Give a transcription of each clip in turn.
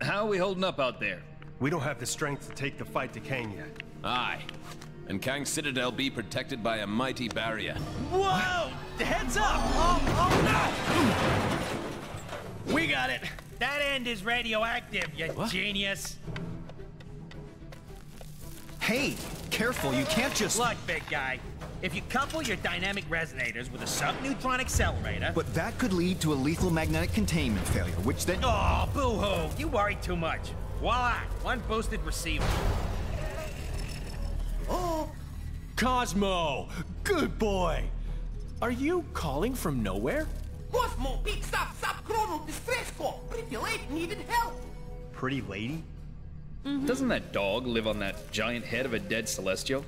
How are we holding up out there? We don't have the strength to take the fight to Kang yet. Aye. And Kang's citadel be protected by a mighty barrier. Whoa! Heads up! Oh, no! We got it! That end is radioactive, you genius! Hey, careful, you can't just... Look, big guy. If you couple your dynamic resonators with a subneutron accelerator... But that could lead to a lethal magnetic containment failure, which then... Oh, boo-hoo! You worry too much. Voila! One boosted receiver. Oh! Cosmo! Good boy! Are you calling from nowhere? Cosmo, stop chrono distress call. Pretty lady needed help. Pretty lady? Doesn't that dog live on that giant head of a dead celestial?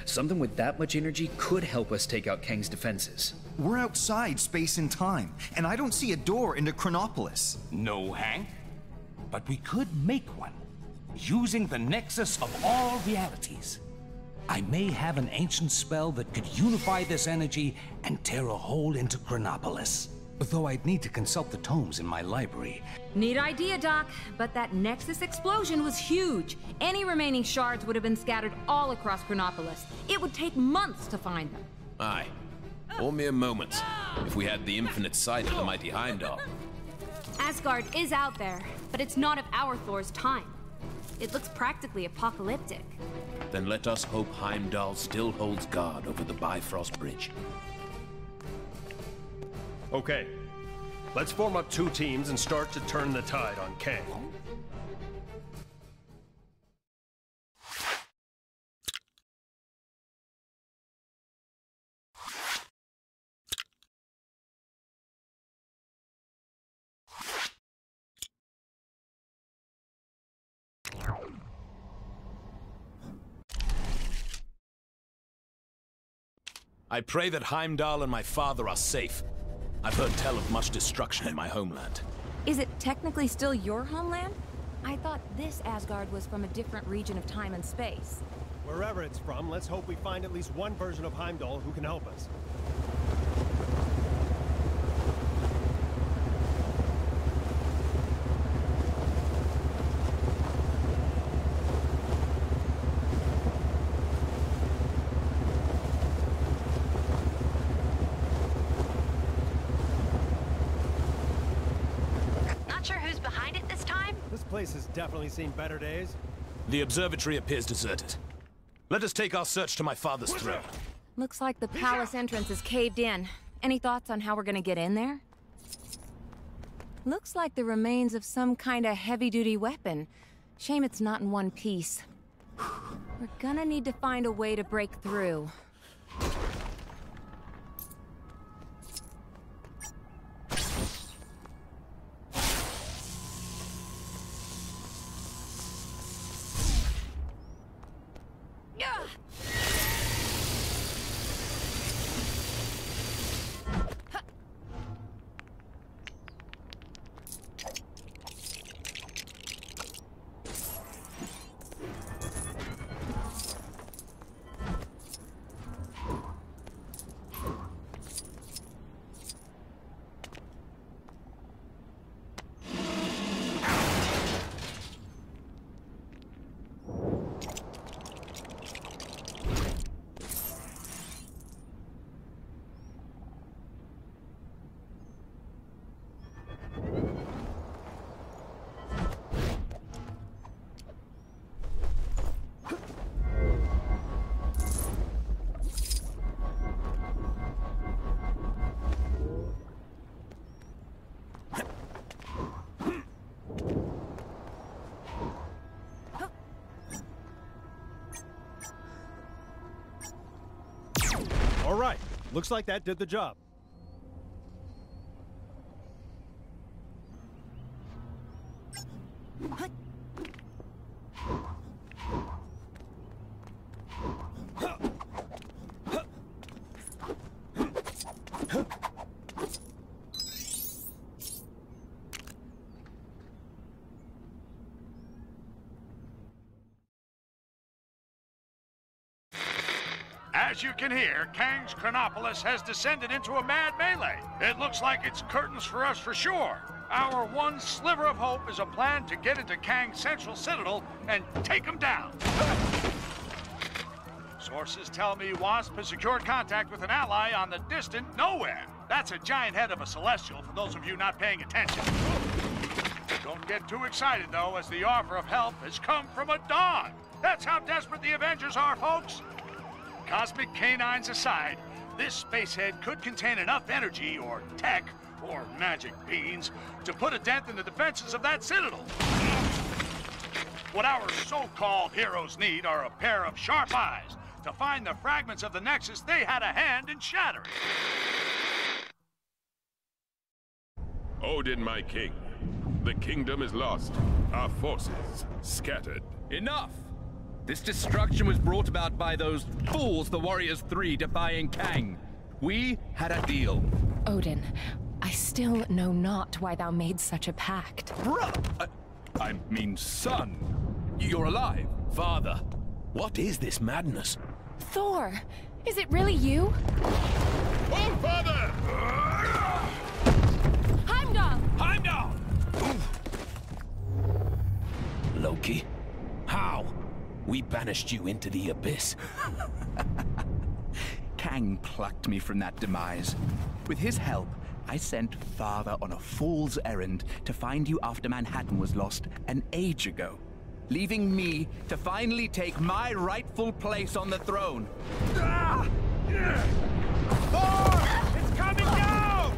Something with that much energy could help us take out Kang's defenses. We're outside space and time, and I don't see a door into Chronopolis. No, Hank. But we could make one, using the nexus of all realities. I may have an ancient spell that could unify this energy and tear a hole into Chronopolis. Though I'd need to consult the tomes in my library. Neat idea, Doc, but that Nexus explosion was huge. Any remaining shards would have been scattered all across Chronopolis. It would take months to find them. Aye. Or mere moments, if we had the infinite sight of the mighty Heimdall. Asgard is out there, but it's not of our Thor's time. It looks practically apocalyptic. Then let us hope Heimdall still holds guard over the Bifrost Bridge. Okay. Let's form up 2 teams and start to turn the tide on Kang. I pray that Heimdall and my father are safe. I've heard tell of much destruction in my homeland. Is it technically still your homeland? I thought this Asgard was from a different region of time and space. Wherever it's from, let's hope we find at least one version of Heimdall who can help us. This place has definitely seen better days. The observatory appears deserted. Let us take our search to my father's throne. Looks like the palace entrance is caved in. Any thoughts on how we're gonna get in there? Looks like the remains of some kind of heavy-duty weapon. Shame it's not in one piece. We're gonna need to find a way to break through. All right, looks like that did the job. As you can hear, Kang's Chronopolis has descended into a mad melee. It looks like it's curtains for us for sure. Our one sliver of hope is a plan to get into Kang's central citadel and take him down. Sources tell me Wasp has secured contact with an ally on the distant nowhere. That's a giant head of a celestial, for those of you not paying attention. Don't get too excited, though, as the offer of help has come from a dog. That's how desperate the Avengers are, folks. Cosmic canines aside, this spacehead could contain enough energy or tech or magic beans to put a dent in the defenses of that citadel. What our so-called heroes need are a pair of sharp eyes to find the fragments of the Nexus they had a hand in shattering. Odin, my king. The kingdom is lost. Our forces scattered. Enough! This destruction was brought about by those fools, the Warriors 3, defying Kang. We had a deal. Odin, I still know not why thou made such a pact. Bruh! I mean, son. You're alive. Father, what is this madness? Thor, is it really you? Oh, father! Heimdall! Heimdall! Loki, how? We banished you into the abyss. Kang plucked me from that demise. With his help, I sent Father on a fool's errand to find you after Manhattan was lost an age ago, leaving me to finally take my rightful place on the throne. Ah! Thor! It's coming down!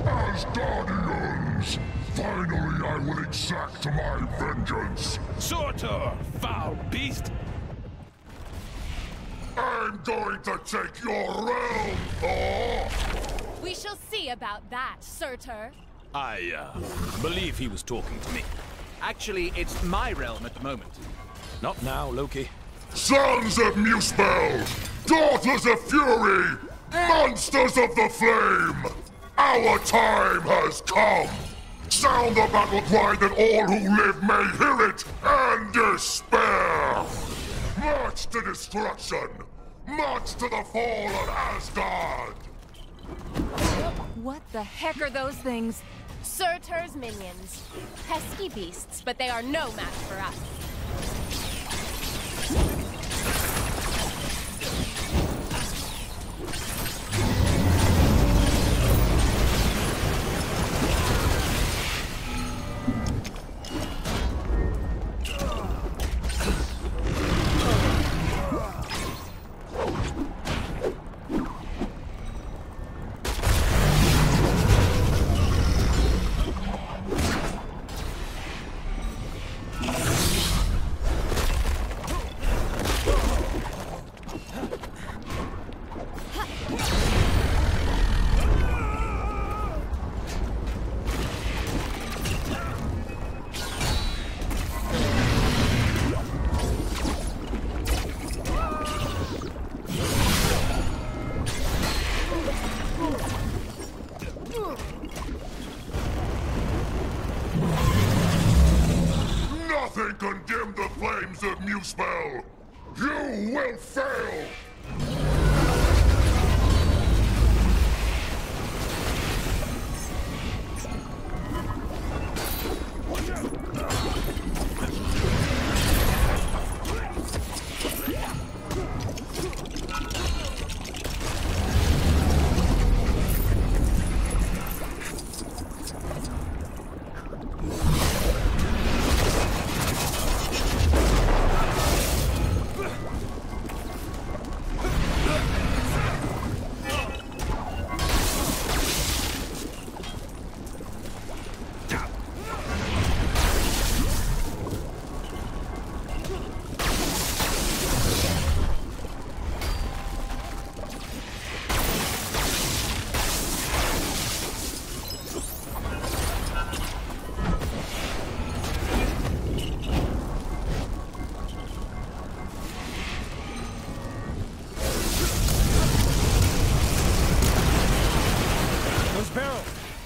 Asgardians! Finally, I will exact my vengeance! Surtur, foul beast! I'm going to take your realm, Thor! We shall see about that, Surtur. I, believe he was talking to me. Actually, it's my realm at the moment. Not now, Loki. Sons of Muspel! Daughters of Fury! Monsters of the Flame! Our time has come! Sound the battle cry that all who live may hear it and despair! March to destruction! March to the fall of Asgard! What the heck are those things? Surtur's minions. Pesky beasts, but they are no match for us. Nothing can dim the flames of Muspel! You will fail!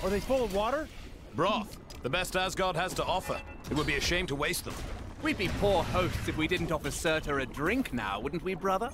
Are they full of water? Broth, the best Asgard has to offer. It would be a shame to waste them. We'd be poor hosts if we didn't offer Surtur a drink now, wouldn't we, brother?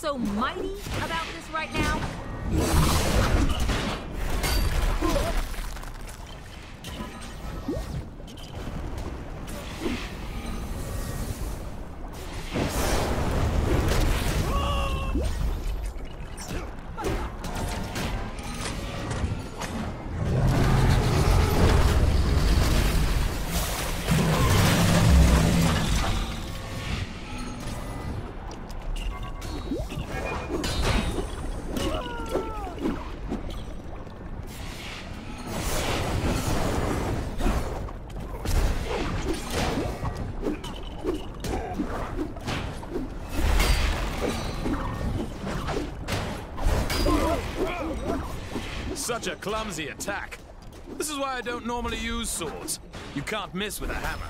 so mighty about this right now? Such a clumsy attack. This is why I don't normally use swords. You can't miss with a hammer.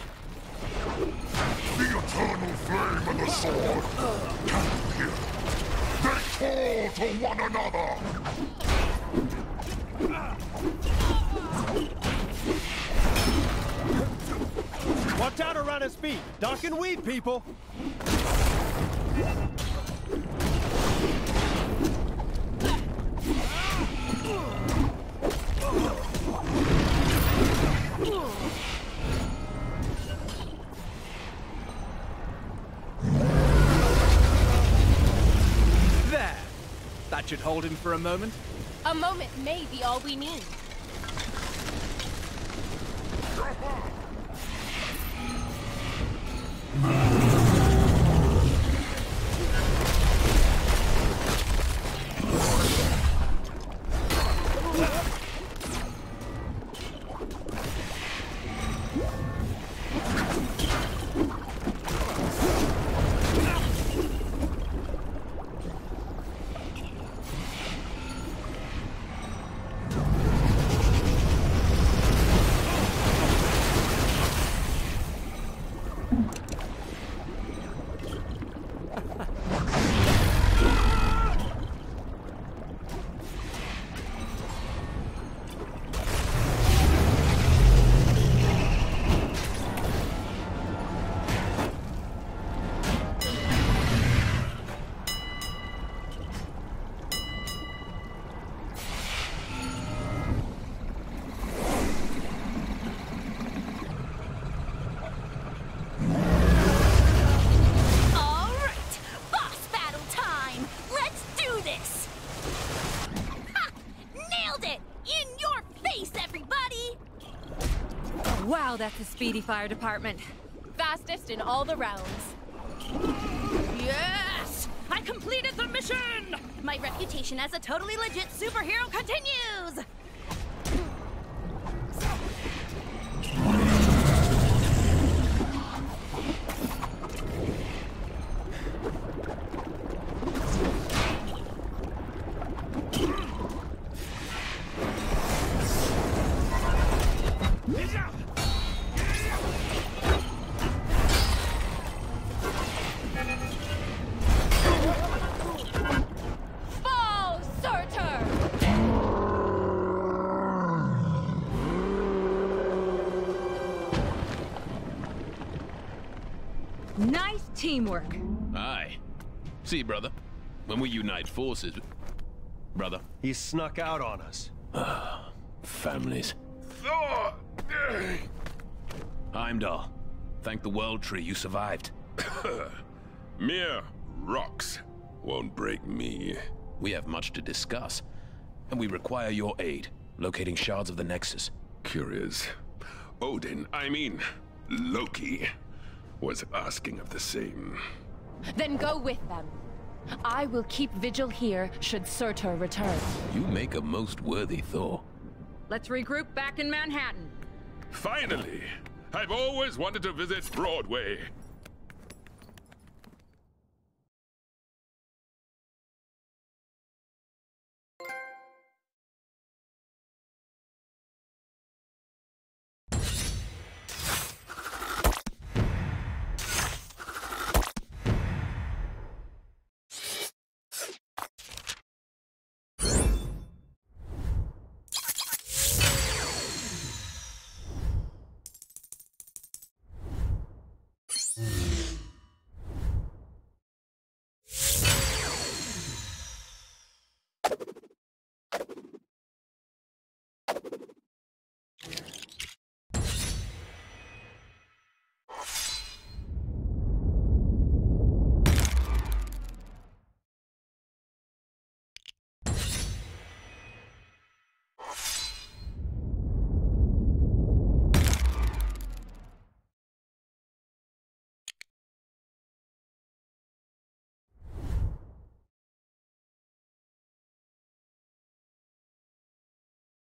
The eternal flame and the sword. Can you hear? They call to one another. Watch out around his feet. Duck and weave, people. There! That should hold him for a moment. A moment may be all we need. Wow, that's a speedy fire department. Fastest in all the realms. Yes! I completed the mission! My reputation as a totally legit superhero continues! Nice teamwork. Aye. See, brother, when we unite forces... Brother. He snuck out on us. Families. Heimdall, thank the World Tree you survived. Mere rocks won't break me. We have much to discuss, and we require your aid, locating shards of the Nexus. Curious. Odin, I mean, Loki, was asking of the same. Then go with them. I will keep vigil here should Surtur return. You make a most worthy Thor. Let's regroup back in Manhattan. Finally! I've always wanted to visit Broadway.